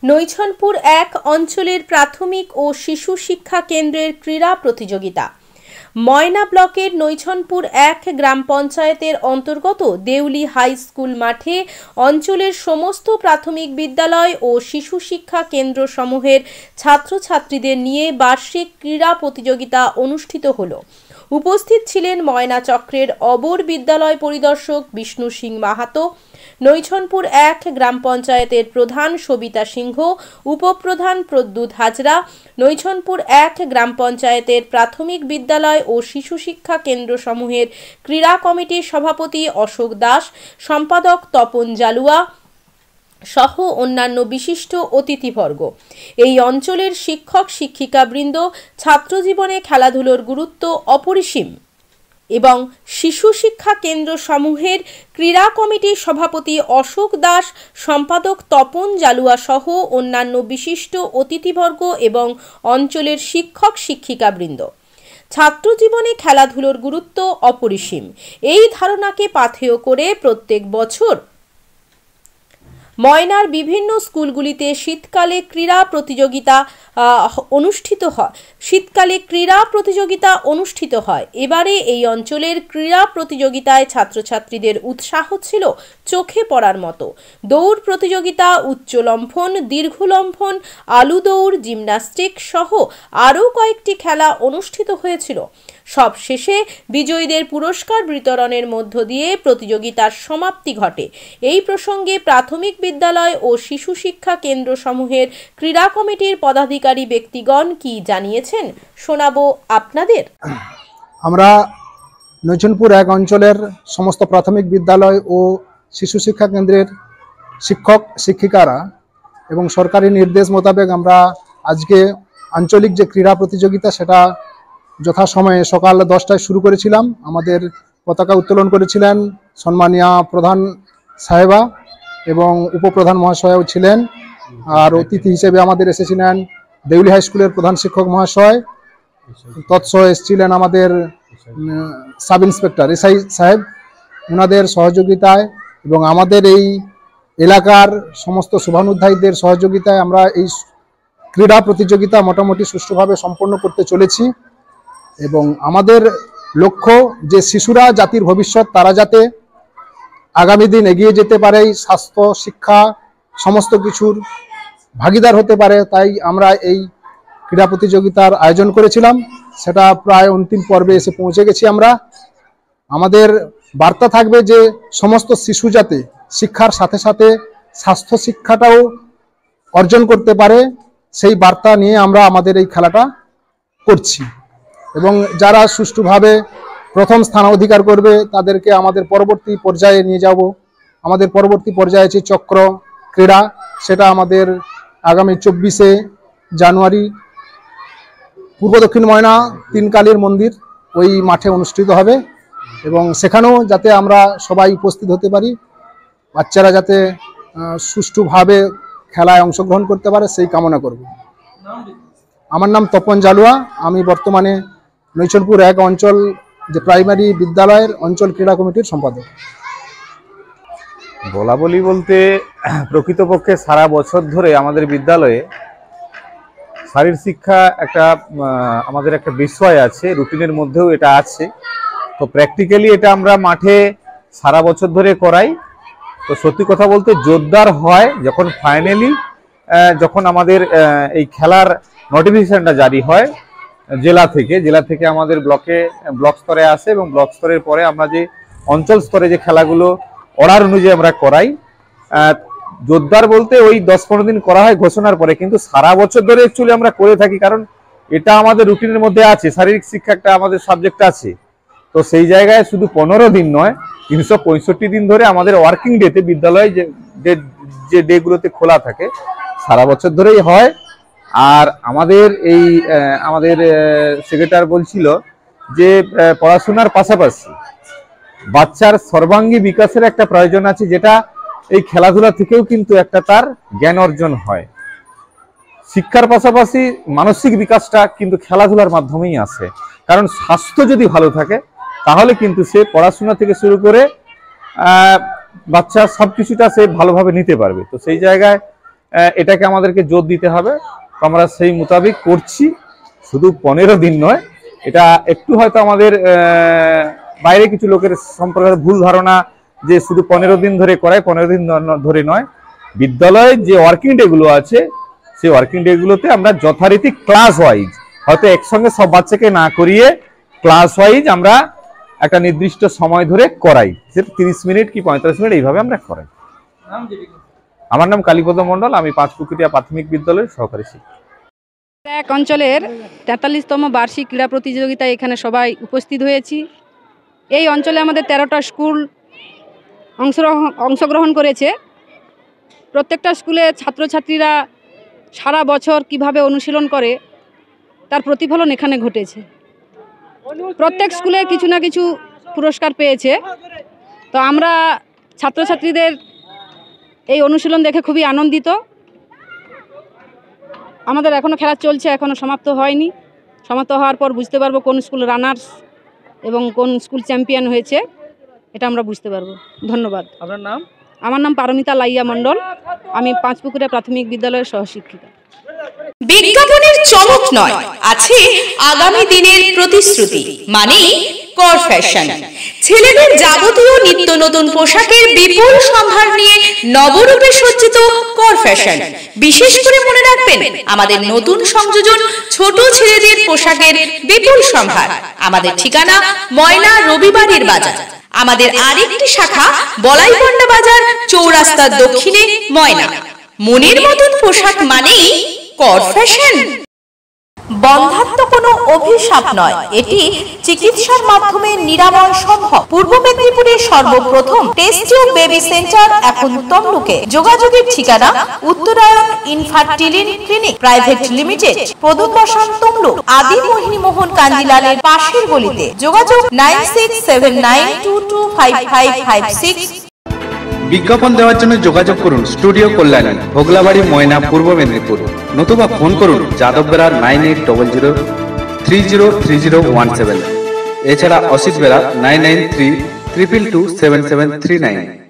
নৈছনপুর এক অঞ্চলের প্রাথমিক ও শিশু শিক্ষা কেন্দ্রের ক্রীড়া প্রতিযোগিতা। ময়না ব্লকের নৈছনপুর এক গ্রাম পঞ্চায়েতের অন্তর্গত দেউলি হাই স্কুল মাঠে অঞ্চলের সমস্ত প্রাথমিক বিদ্যালয় ও শিশু শিক্ষা কেন্দ্র সমূহের ছাত্রছাত্রীদের নিয়ে বার্ষিক ক্রীড়া প্রতিযোগিতা অনুষ্ঠিত হলো। উপস্থিত ছিলেন ময়না চক্রের অবর বিদ্যালয় পরিদর্শক বিষ্ণু সিং মাহাতো, নৈছনপুর এক গ্রাম পঞ্চায়েতের প্রধান সবিতা সিংহ, উপপ্রধান প্রদ্যুৎ হাজরা, নৈছনপুর এক গ্রাম পঞ্চায়েতের প্রাথমিক বিদ্যালয় ও শিশু শিক্ষা কেন্দ্র সমূহের ক্রীড়া কমিটির সভাপতি অশোক দাস, সম্পাদক তপন জালুয়া সহ অন্যান্য বিশিষ্ট অতিথিবর্গ। এই অঞ্চলের শিক্ষক শিক্ষিকাবৃন্দ ছাত্রজীবনে খেলাধুলোর গুরুত্ব অপরিসীম এবং শিশু শিক্ষা কেন্দ্র সমূহের ক্রীড়া কমিটির সভাপতি অশোক দাস, সম্পাদক তপন জালুয়া সহ অন্যান্য বিশিষ্ট অতিথিবর্গ এবং অঞ্চলের শিক্ষক শিক্ষিকাবৃন্দ। ছাত্রজীবনে খেলাধুলোর গুরুত্ব অপরিসীম, এই ধারণাকে পাথেয় করে প্রত্যেক বছর ময়নার বিভিন্ন স্কুলগুলিতে শীতকালে ক্রীড়া প্রতিযোগিতা অনুষ্ঠিত হয়। এবারে এই অঞ্চলের ক্রীড়া প্রতিযোগিতায় ছাত্রছাত্রীদের উৎসাহ ছিল চোখে পড়ার মতো। দৌড় প্রতিযোগিতা, উচ্চ লম্ফন, দীর্ঘ লম্ফন, আলু দৌড়, জিমন্যাস্টিক সহ আরও কয়েকটি খেলা অনুষ্ঠিত হয়েছিল। সবশেষে বিজয়ীদের পুরস্কার বিতরণের মধ্য দিয়ে প্রতিযোগিতার সমাপ্তি ঘটে। এই প্রসঙ্গে প্রাথমিক বিদ্যালয় ও শিশু শিক্ষা কেন্দ্র সমূহের ক্রীড়া কমিটির পদাধিকারী ব্যক্তিগণ কি জানিয়েছেন শোনাবো আপনাদের। আমরা নৈছনপুর এক অঞ্চলের সমস্ত প্রাথমিক বিদ্যালয় ও শিশু শিক্ষা কেন্দ্রের শিক্ষক শিক্ষিকারা এবং সরকারি নির্দেশ মোতাবেক আমরা আজকে আঞ্চলিক যে ক্রীড়া প্রতিযোগিতা সেটা যথাসময়ে সকাল 10টায় শুরু করেছিলাম। আমাদের পতাকা উত্তোলন করেছিলেন সম্মানীয় প্রধান সাহেবা এবং উপপ্রধান মহাশয়ও ছিলেন। আর অতিথি হিসেবে আমাদের এসেছিলেন দেউলি হাই স্কুলের প্রধান শিক্ষক মহাশয়, তৎসহ এসেছিলেন আমাদের সাব ইন্সপেক্টর এসআই সাহেব। ওনাদের সহযোগিতায় এবং আমাদের এই এলাকার সমস্ত শুভানুধ্যায়ীদের সহযোগিতায় আমরা এই ক্রীড়া প্রতিযোগিতা মোটামুটি সুষ্ঠুভাবে সম্পন্ন করতে চলেছি এবং আমাদের লক্ষ্য যে শিশুরা জাতির ভবিষ্যৎ, তারা যাতে আগামী দিন এগিয়ে যেতে পারে, স্বাস্থ্য শিক্ষা সমস্ত কিছুর ভাগিদার হতে পারে, তাই আমরা এই ক্রীড়া প্রতিযোগিতার আয়োজন করেছিলাম। সেটা প্রায় অন্তিম পর্বে এসে পৌঁছে গেছি আমরা। আমাদের বার্তা থাকবে যে সমস্ত শিশু যাতে শিক্ষার সাথে সাথে স্বাস্থ্য শিক্ষাটাও অর্জন করতে পারে, সেই বার্তা নিয়ে আমরা আমাদের এই খেলাটা করছি এবং যারা সুষ্ঠুভাবে প্রথম স্থান অধিকার করবে তাদেরকে আমাদের পরবর্তী পর্যায়ে নিয়ে যাব। আমাদের পরবর্তী পর্যায়ে আছে চক্র ক্রীড়া, সেটা আমাদের আগামী 24শে জানুয়ারি পূর্ব দক্ষিণ ময়না তিনকালীর মন্দির ওই মাঠে অনুষ্ঠিত হবে এবং সেখানেও যাতে আমরা সবাই উপস্থিত হতে পারি, বাচ্চারা যাতে সুষ্ঠুভাবে খেলায় অংশগ্রহণ করতে পারে সেই কামনা করব। আমার নাম তপন জালুয়া, আমি বর্তমানে নৈছনপুর এক অঞ্চল যে প্রাইমারি বিদ্যালয়ের অঞ্চল ক্রীড়া কমিটির সম্পাদক। বলা বলি বলতে প্রকৃতপক্ষে সারা বছর ধরে আমাদের বিদ্যালয়ে শারীর শিক্ষা আমাদের একটা বিষয় আছে, রুটিনের মধ্যেও এটা আছে। তো প্র্যাকটিক্যালি এটা আমরা মাঠে সারা বছর ধরে করাই। তো সত্যি কথা বলতে জোরদার হয় যখন ফাইনালি যখন আমাদের এই খেলার নোটিফিকেশনটা জারি হয় জেলা থেকে আমাদের ব্লক স্তরে আসে এবং ব্লক স্তরের পরে আমরা যে অঞ্চল স্তরে যে খেলাগুলো অর্ডার অনুযায়ী আমরা করাই। জোরদার বলতে ওই 10-15 দিন করা হয় ঘোষণার পরে, কিন্তু সারা বছর ধরে অ্যাকচুয়ালি আমরা করে থাকি, কারণ এটা আমাদের রুটিনের মধ্যে আছে। শারীরিক শিক্ষা একটা আমাদের সাবজেক্ট আছে, তো সেই জায়গায় শুধু 15 দিন নয় 365 দিন ধরে আমাদের ওয়ার্কিং ডেতে বিদ্যালয় যে ডেগুলোতে খোলা থাকে সারা বছর ধরেই হয়। আর আমাদের আমাদের সেক্রেটারি বলছিল যে পড়াশোনার পাশাপাশি বাচ্চার সর্বাঙ্গী বিকাশের একটা প্রয়োজন আছে, যেটা এই খেলাধুলা থেকেও কিন্তু একটা তার জ্ঞান অর্জন হয়। শিক্ষার পাশাপাশি মানসিক বিকাশটা কিন্তু খেলাধুলার মাধ্যমেই আসে, কারণ স্বাস্থ্য যদি ভালো থাকে তাহলে কিন্তু সে পড়াশোনা থেকে শুরু করে বাচ্চা সবকিছুটা সে ভালোভাবে নিতে পারবে। তো সেই জায়গায় এটাকে আমাদেরকে জোর দিতে হবে। তো আমরা সেই মোতাবেক করছি। শুধু 15 দিন নয়, এটা একটু হয়তো আমাদের বাইরে কিছু লোকের সম্পর্কে ভুল ধারণা যে শুধু 15 দিন ধরে করায়, 15 দিন ধরে নয়। বিদ্যালয়ে যে ওয়ার্কিং ডে গুলো আছে সেই ওয়ার্কিং ডে গুলোতে আমরা যথারীতি ক্লাস ওয়াইজ, হয়তো একসঙ্গে সব বাচ্চাকে না করিয়ে ক্লাস ওয়াইজ আমরা একটা নির্দিষ্ট সময় ধরে করাই, সেটা 30 মিনিট কি 45 মিনিট এইভাবে আমরা করাই। আমার নাম কালীপদ মণ্ডল, আমি পাঁচপুকুরিয়া প্রাথমিক বিদ্যালয়ের সহকারী শিক্ষক। এক অঞ্চলের 43তম বার্ষিক ক্রীড়া প্রতিযোগিতায় এখানে সবাই উপস্থিত হয়েছি। এই অঞ্চলে আমাদের 13টা স্কুল অংশগ্রহণ করেছে। প্রত্যেকটা স্কুলে ছাত্রছাত্রীরা সারা বছর কিভাবে অনুশীলন করে তার প্রতিফলন এখানে ঘটেছে। প্রত্যেক স্কুলে কিছু না কিছু পুরস্কার পেয়েছে। তো আমরা ছাত্রছাত্রীদের এই অনুশীলন দেখে খুবই আনন্দিত। আমাদের এখনও খেলা চলছে, এখনও সমাপ্ত হয়নি। সমাপ্ত হওয়ার পর বুঝতে পারবো কোন স্কুল রানার্স এবং কোন স্কুল চ্যাম্পিয়ন হয়েছে, এটা আমরা বুঝতে পারবো। ধন্যবাদ। আপনার নাম? আমার নাম পারমিতা লাইয়া মণ্ডল, আমি পাঁচপুকুরিয়া প্রাথমিক বিদ্যালয়ের সহশিক্ষিকা। বিজ্ঞাপনের চমক নয়, আছে আগামী দিনের প্রতিশ্রুতি, মানে কর ফ্যাশন। ছেলেদের যাবতীয় নিত্য নতুন পোশাকের বিপুল সম্ভার নিয়ে নবরূপে সজ্জিত কর ফ্যাশন। বিশেষ করে মনে রাখবেন, আমাদের নতুন সংযোজন ছোট ছেলেদের পোশাকের বিপুল সম্ভার। আমাদের ঠিকানা ময়না রবিবারের বাজার। আমাদের আরেকটি শাখা বলাইপন্ডা বাজার, চৌরাস্তার দক্ষিণে ময়না। মনের মতন পোশাক মানেই কর ফ্যাশন। বন্ধাত্ম কোনো অভিশাপ নয়, এটি চিকিৎসার মাধ্যমে নিরাময় সম্ভব। পূর্ব মেদিনীপুরের সর্বপ্রথম টেস্ট টিউব বেবি সেন্টার এখন তমলুকে। যোগাযোগের ঠিকানা উত্তরায়ণ ইনফার্টিলিটি ক্লিনিক প্রাইভেট লিমিটেড, প্রদূত বসান তমলুক, আদি মোহিনী মোহন কান্দিলালের পাশের গলিতে। যোগাযোগ 9679225556। বিজ্ঞাপন দেওয়ার জন্য যোগাযোগ করুন স্টুডিও কল্যাণী, ভোগলাবাড়ি, ময়না, পূর্ব মেদিনীপুর। নতুবা ফোন করুন যাদব বেড়া 9800303017। এছাড়া অসিত বেড়া 9932227739।